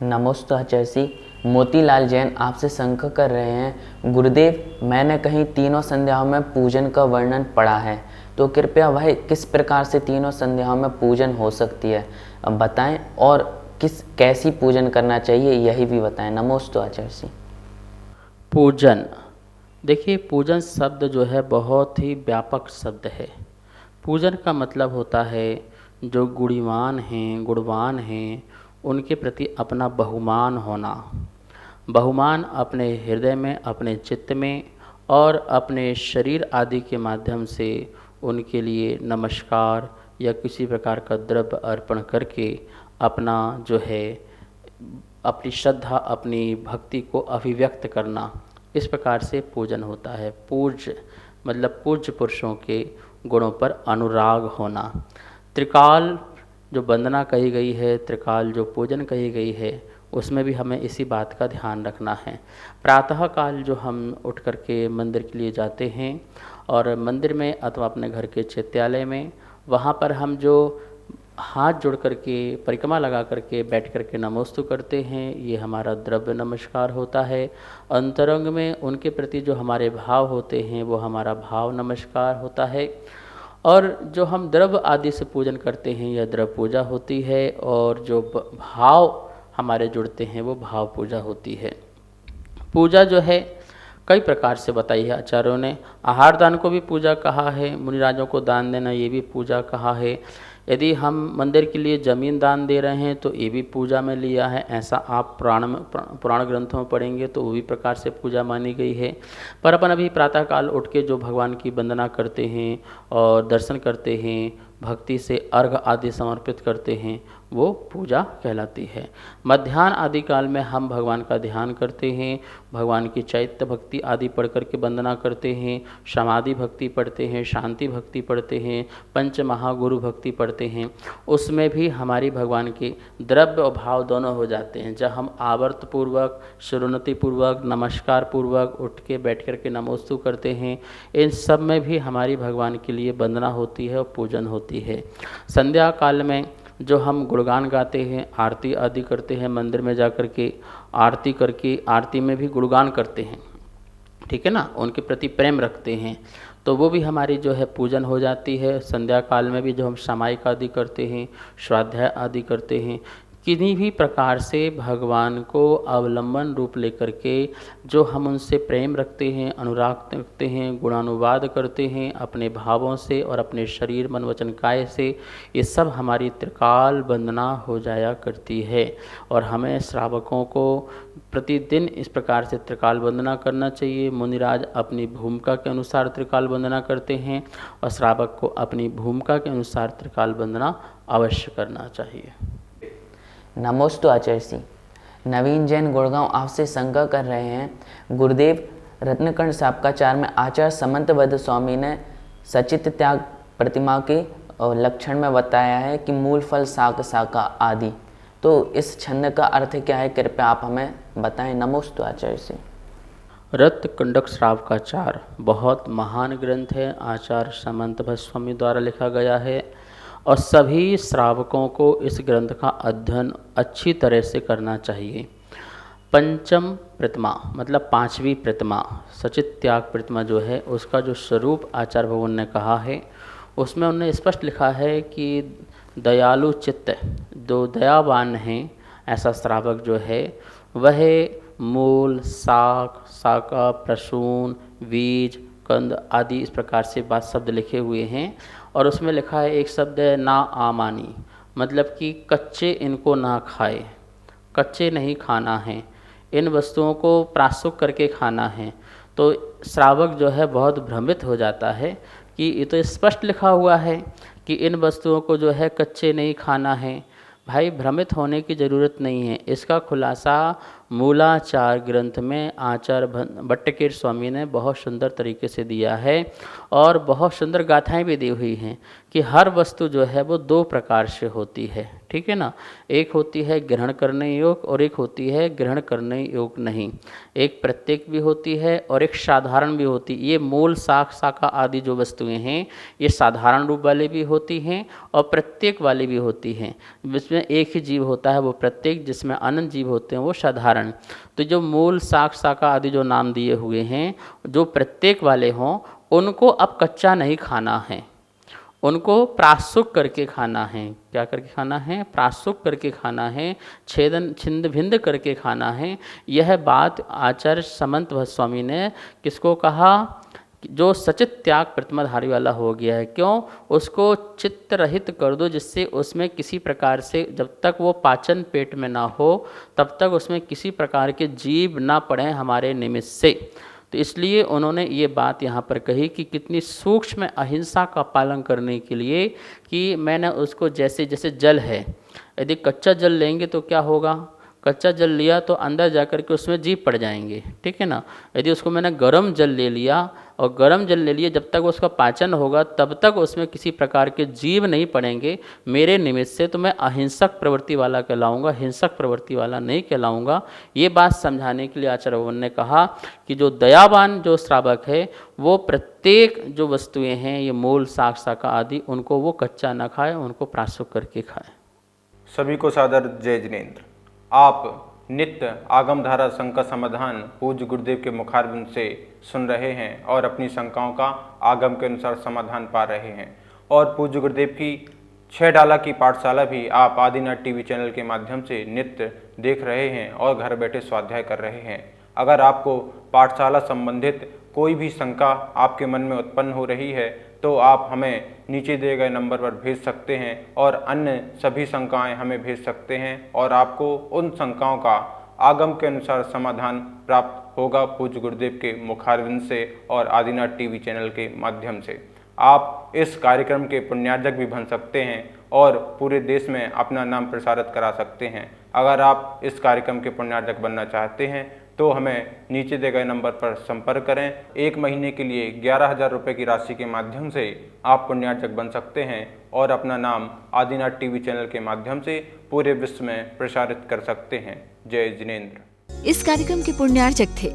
नमोस्तु आचार्य। मोतीलाल जैन आपसे शंका कर रहे हैं, गुरुदेव मैंने कहीं तीनों संध्याओं में पूजन का वर्णन पढ़ा है, तो कृपया वह किस प्रकार से तीनों संध्याओं में पूजन हो सकती है बताएं, और कैसी पूजन करना चाहिए यही भी बताएं। नमोस्तु आचार्य। पूजन, देखिए पूजन शब्द जो है बहुत ही व्यापक शब्द है। पूजन का मतलब होता है जो गुणवान हैं उनके प्रति अपना बहुमान होना। बहुमान अपने हृदय में, अपने चित्त में और अपने शरीर आदि के माध्यम से उनके लिए नमस्कार या किसी प्रकार का द्रव्य अर्पण करके अपना जो है अपनी श्रद्धा, अपनी भक्ति को अभिव्यक्त करना, इस प्रकार से पूजन होता है। पूज्य मतलब पूज्य पुरुषों के गुणों पर अनुराग होना। त्रिकाल जो वंदना कही गई है, त्रिकाल जो पूजन कही गई है, उसमें भी हमें इसी बात का ध्यान रखना है। प्रातः काल जो हम उठ करके मंदिर के लिए जाते हैं और मंदिर में अथवा अपने घर के चैत्यालय में, वहाँ पर हम जो हाथ जोड़ करके परिक्रमा लगा करके बैठ करके नमोस्तु करते हैं, ये हमारा द्रव्य नमस्कार होता है। अंतरंग में उनके प्रति जो हमारे भाव होते हैं वो हमारा भाव नमस्कार होता है। और जो हम द्रव्य आदि से पूजन करते हैं यह द्रव्य पूजा होती है, और जो भाव हमारे जुड़ते हैं वो भाव पूजा होती है। पूजा जो है कई प्रकार से बताई है आचार्यों ने। आहार दान को भी पूजा कहा है, मुनिराजों को दान देना ये भी पूजा कहा है। यदि हम मंदिर के लिए ज़मीन दान दे रहे हैं तो ये भी पूजा में लिया है। ऐसा आप पुराण ग्रंथों में पढ़ेंगे तो वो भी प्रकार से पूजा मानी गई है। पर अपन अभी प्रातःकाल उठ के जो भगवान की वंदना करते हैं और दर्शन करते हैं, भक्ति से अर्घ आदि समर्पित करते हैं, वो पूजा कहलाती है। मध्याह्न आदि काल में हम भगवान का ध्यान करते हैं, भगवान की चैत्य भक्ति आदि पढ़ करके वंदना करते हैं, समाधि भक्ति पढ़ते हैं, शांति भक्ति पढ़ते हैं, पंच महागुरु भक्ति पढ़ते हैं। उसमें भी हमारी भगवान के द्रव्य और भाव दोनों हो जाते हैं। जब हम आवर्त पूर्वक, श्रोणति पूर्वक, नमस्कार पूर्वक उठ के बैठ करके नमोस्तु करते हैं, इन सब में भी हमारी भगवान के लिए वंदना होती है और पूजन होती है। संध्या काल में जो हम गुणगान गाते हैं, आरती आदि करते हैं, मंदिर में जा कर के आरती करके आरती में भी गुणगान करते हैं, ठीक है ना, उनके प्रति प्रेम रखते हैं, तो वो भी हमारी जो है पूजन हो जाती है। संध्या काल में भी जो हम सामायिक आदि करते हैं, स्वाध्याय आदि करते हैं, किन्हीं भी प्रकार से भगवान को अवलंबन रूप लेकर के जो हम उनसे प्रेम रखते हैं, अनुराग रखते हैं, गुणानुवाद करते हैं अपने भावों से और अपने शरीर मन वचन काय से, ये सब हमारी त्रिकाल वंदना हो जाया करती है। और हमें श्रावकों को प्रतिदिन इस प्रकार से त्रिकाल वंदना करना चाहिए। मुनिराज अपनी भूमिका के अनुसार त्रिकाल वंदना करते हैं और श्रावक को अपनी भूमिका के अनुसार त्रिकाल वंदना अवश्य करना चाहिए। नमोस्तु आचार्य। नवीन जैन गुड़गांव आपसे शंका कर रहे हैं, गुरुदेव रत्नकर्ण साबकाचार में आचार्य समंतबद्ध स्वामी ने सचित त्याग प्रतिमा के लक्षण में बताया है कि मूल फल शाक शाका आदि, तो इस छंद का अर्थ क्या है, कृपया आप हमें बताएं। नमोस्तु आचार्य। रत्नकंडक श्रावकाचार बहुत महान ग्रंथ है, आचार्य समंतबद्ध स्वामी द्वारा लिखा गया है, और सभी श्रावकों को इस ग्रंथ का अध्ययन अच्छी तरह से करना चाहिए। पंचम प्रतिमा मतलब पांचवी प्रतिमा, सचित त्याग प्रतिमा जो है, उसका जो स्वरूप आचार्य भगवान ने कहा है, उसमें उन्होंने स्पष्ट लिखा है कि दयालु चित्त, जो दयावान हैं, ऐसा श्रावक जो है वह मूल, शाक, शाका, प्रसून, बीज, कंद आदि इस प्रकार से बात शब्द लिखे हुए हैं। और उसमें लिखा है एक शब्द है ना आमानी, मतलब कि कच्चे इनको ना खाए, कच्चे नहीं खाना है, इन वस्तुओं को प्रासुक करके खाना है। तो श्रावक जो है बहुत भ्रमित हो जाता है कि ये तो स्पष्ट लिखा हुआ है कि इन वस्तुओं को जो है कच्चे नहीं खाना है। भाई भ्रमित होने की ज़रूरत नहीं है, इसका खुलासा मूलाचार ग्रंथ में आचार्य भट्टकेर स्वामी ने बहुत सुंदर तरीके से दिया है, और बहुत सुंदर गाथाएं भी दी हुई हैं कि हर वस्तु जो है वो दो प्रकार से होती है, ठीक। ठीक है ना। एक होती है ग्रहण करने योग और एक होती है ग्रहण करने योग नहीं। एक प्रत्येक भी होती है और एक साधारण भी होती है। ये मूल शाक शाखा आदि जो वस्तुएं हैं ये साधारण रूप वाली भी होती हैं और प्रत्येक वाली भी होती हैं। जिसमें एक ही जीव होता है वो प्रत्येक, जिसमें अनंत जीव होते हैं वो साधारण। तो जो मूल शाक शाखा आदि जो नाम दिए हुए हैं जो प्रत्येक वाले हों उनको अब कच्चा नहीं खाना है, उनको प्राशुक करके खाना है। क्या करके खाना है? प्राशुक करके खाना है, छेदन छिंद भिंद करके खाना है। यह बात आचार्य समंत भट्ट स्वामी ने किसको कहा? जो सचित त्याग प्रतिमाधारी वाला हो गया है। क्यों? उसको चित्त रहित कर दो, जिससे उसमें किसी प्रकार से जब तक वो पाचन पेट में ना हो तब तक उसमें किसी प्रकार के जीव ना पड़े हमारे निमित्त से। तो इसलिए उन्होंने ये बात यहाँ पर कही कि कितनी सूक्ष्म अहिंसा का पालन करने के लिए कि मैंने उसको जैसे जैसे जल है, यदि कच्चा जल लेंगे तो क्या होगा? कच्चा जल लिया तो अंदर जा कर के उसमें जीव पड़ जाएंगे, ठीक है ना। यदि उसको मैंने गर्म जल ले लिया और गर्म जल ले लिया, जब तक उसका पाचन होगा तब तक उसमें किसी प्रकार के जीव नहीं पड़ेंगे मेरे निमित्त से, तो मैं अहिंसक प्रवृत्ति वाला कहलाऊंगा, हिंसक प्रवृत्ति वाला नहीं कहलाऊंगा। ये बात समझाने के लिए आचार्य भगवान ने कहा कि जो दयावान जो श्रावक है वो प्रत्येक जो वस्तुएं हैं ये मूल शाक शाखा आदि उनको वो कच्चा न खाए, उनको प्राशुक करके खाए। सभी को सादर जय जिनेंद्र। आप नित्य आगम धारा शंका समाधान पूज्य गुरुदेव के मुखारबिंद से सुन रहे हैं और अपनी शंकाओं का आगम के अनुसार समाधान पा रहे हैं। और पूज्य गुरुदेव की 6 डाला की पाठशाला भी आप आदिनाथ टीवी चैनल के माध्यम से नित्य देख रहे हैं और घर बैठे स्वाध्याय कर रहे हैं। अगर आपको पाठशाला संबंधित कोई भी शंका आपके मन में उत्पन्न हो रही है तो आप हमें नीचे दिए गए नंबर पर भेज सकते हैं और अन्य सभी शंकाएं हमें भेज सकते हैं और आपको उन शंकाओं का आगम के अनुसार समाधान प्राप्त होगा पूज्य गुरुदेव के मुखारविंद से और आदिनाथ टीवी चैनल के माध्यम से। आप इस कार्यक्रम के पुण्यार्जक भी बन सकते हैं और पूरे देश में अपना नाम प्रसारित करा सकते हैं। अगर आप इस कार्यक्रम के पुण्यार्जक बनना चाहते हैं तो हमें नीचे दिए गए नंबर पर संपर्क करें। 1 महीने के लिए 11,000 रुपये की राशि के माध्यम से आप पुण्यार्जक बन सकते हैं और अपना नाम आदिनाथ टीवी चैनल के माध्यम से पूरे विश्व में प्रसारित कर सकते हैं। जय जिनेंद्र। इस कार्यक्रम के पुण्यार्जक थे